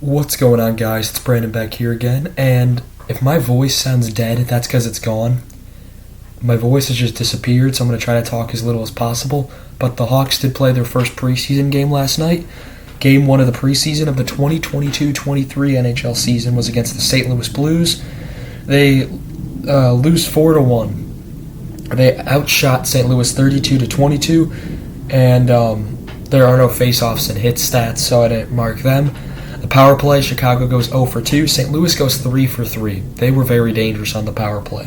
What's going on, guys? It's Brandon back here again, and if my voice sounds dead, that's because it's gone. My voice has just disappeared, so I'm going to try to talk as little as possible. But the Hawks did play their first preseason game last night. Game 1 of the preseason of the 2022-23 NHL season was against the St. Louis Blues. They lose 4-1. They outshot St. Louis 32-22, and there are no face-offs and hit stats, so I didn't mark them. The power play, Chicago goes 0 for 2. St. Louis goes 3 for 3. They were very dangerous on the power play.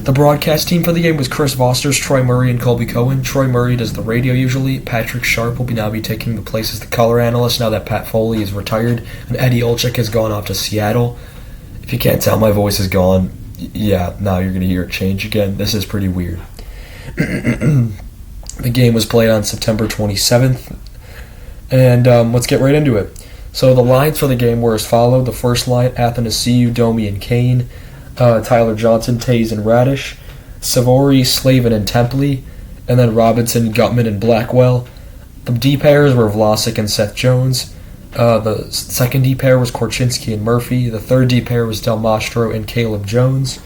The broadcast team for the game was Chris Vosters, Troy Murray, and Colby Cohen. Troy Murray does the radio usually. Patrick Sharp will now be taking the place as the color analyst now that Pat Foley is retired. And Eddie Olczyk has gone off to Seattle. If you can't tell, my voice is gone. Yeah, now you're going to hear it change again. This is pretty weird. The game was played on September 27th. And let's get right into it. So the lines for the game were as followed. The first line, Athanasiou, Domi, and Kane. Tyler Johnson, Taze, and Radish. Savory, Slavin, and Templey. And then Robinson, Gutman, and Blackwell. The D pairs were Vlasic and Seth Jones. The second D pair was Korchinski and Murphy. The third D pair was Del Mastro and Caleb Jones.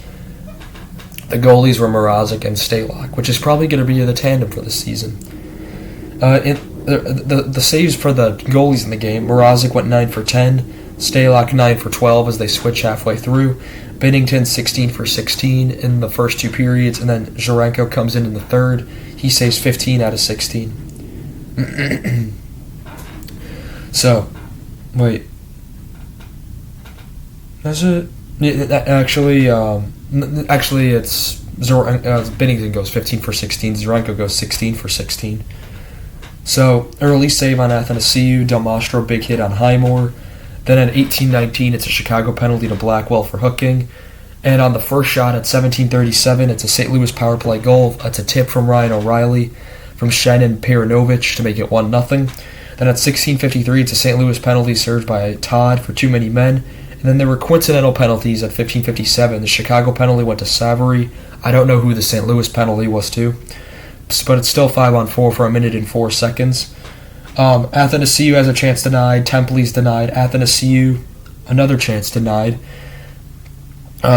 The goalies were Mrazek and Stalock, which is probably going to be the tandem for the season. The saves for the goalies in the game, Mrazek went 9 for 10, Stalock 9 for 12 as they switch halfway through, Binnington 16 for 16 in the first two periods, and then Zarenko comes in the third. He saves 15 out of 16. So, wait. Is it? Actually, it's Binnington goes 15 for 16, Zarenko goes 16 for 16. So, early save on Athanasiou, Del Mastro, big hit on Highmore. Then at 18-19, it's a Chicago penalty to Blackwell for hooking. And on the first shot at 17:37, it's a St. Louis power play goal. It's a tip from Ryan O'Reilly from Shen and Perinovich to make it 1-0. Then at 16:53, it's a St. Louis penalty served by Todd for too many men. And then there were coincidental penalties at 15:57. The Chicago penalty went to Savory. I don't know who the St. Louis penalty was to, but it's still 5-on-4 for 1 minute and 4 seconds. Athanasiou has a chance denied. Templey's denied. Athanasiou, another chance denied.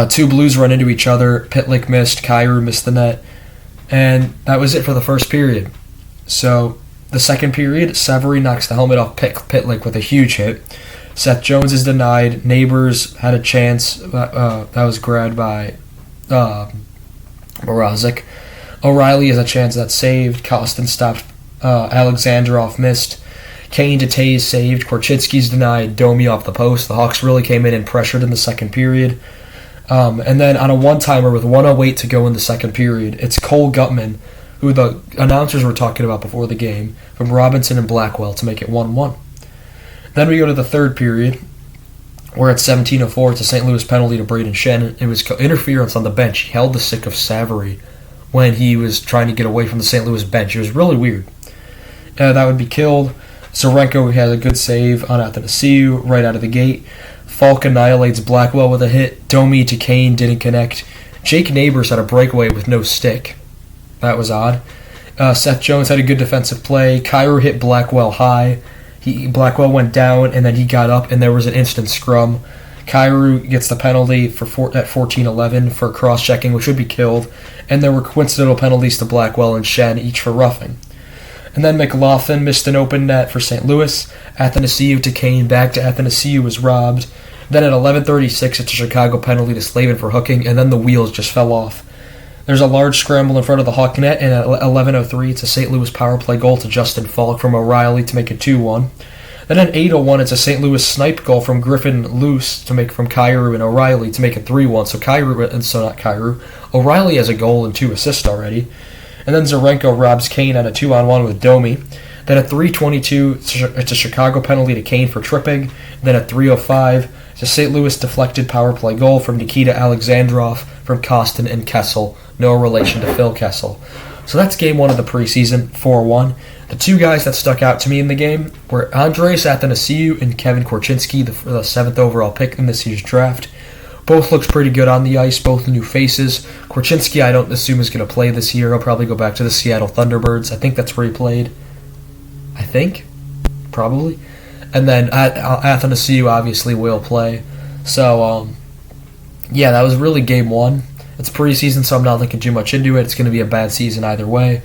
Two Blues run into each other. Pitlick missed. Kyrou missed the net. And that was it for the first period. So the second period, Savory knocks the helmet off Pitlick with a huge hit. Seth Jones is denied. Neighbors had a chance. That was grabbed by Mrazek. O'Reilly has a chance that's saved. Kostin stopped. Alexandrov missed. Kane to Taze saved. Korchinski's denied. Domi off the post. The Hawks really came in and pressured in the second period. And then on a one-timer with 1:08 to go in the second period, it's Cole Gutman, who the announcers were talking about before the game, from Robinson and Blackwell to make it 1-1. Then we go to the third period, where at 17:04, it's a St. Louis penalty to Braden Shen. It was interference on the bench. He held the stick of Savory when he was trying to get away from the St. Louis bench. It was really weird. That would be killed. Zarenko had a good save on Athanasiou right out of the gate. Falk annihilates Blackwell with a hit. Domi to Kane didn't connect. Jake Neighbors had a breakaway with no stick. That was odd. Seth Jones had a good defensive play. Kyrou hit Blackwell high. Blackwell went down, and then he got up, and there was an instant scrum. Kyrou gets the penalty at 14-11 for cross-checking, which would be killed. And there were coincidental penalties to Blackwell and Shen, each for roughing. And then McLaughlin missed an open net for St. Louis. Athanasiou to Kane, back to Athanasiou, was robbed. Then at 11:36, it's a Chicago penalty to Slavin for hooking, and then the wheels just fell off. There's a large scramble in front of the Hawk net, and at 11:03, it's a St. Louis power play goal to Justin Falk from O'Reilly to make it 2-1. Then at 8:01, it's a St. Louis snipe goal from Griffin Luce to make from Kyrou and O'Reilly to make it 3-1. So not Kyrou. O'Reilly has a goal and 2 assists already. And then Zarenko robs Kane on a 2-on-1 with Domi. Then at 3:22, it's a Chicago penalty to Kane for tripping. Then at 3:05, it's a St. Louis deflected power play goal from Nikita Alexandrov from Kostin and Kessel. No relation to Phil Kessel. So that's game 1 of the preseason, 4-1. The two guys that stuck out to me in the game were Andreas Athanasiou and Kevin Korchinski, the 7th overall pick in this year's draft. Both looked pretty good on the ice, both new faces. Korchinski, I don't assume is going to play this year. He'll probably go back to the Seattle Thunderbirds. I think that's where he played. Probably. And then Athens CU obviously will play. So, yeah, that was really game one. It's preseason, so I'm not looking too much into it. It's going to be a bad season either way.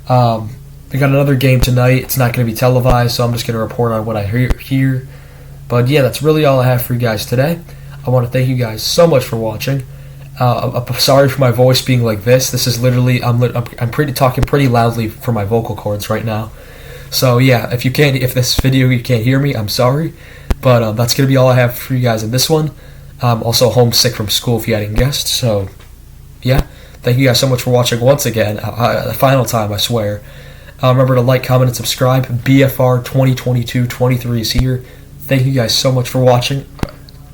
We got another game tonight. It's not going to be televised, so I'm just going to report on what I hear here. But yeah, that's really all I have for you guys today. I want to thank you guys so much for watching. I'm sorry for my voice being like this. This is literally I'm talking pretty loudly for my vocal cords right now. So yeah, if this video you can't hear me, I'm sorry. But that's going to be all I have for you guys in this one. I'm also homesick from school, if you hadn't guessed. So yeah, thank you guys so much for watching once again. The final time, I swear. Remember to like, comment, and subscribe. BFR 2022-23 is here. Thank you guys so much for watching.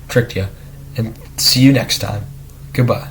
Tricked you. And see you next time. Goodbye.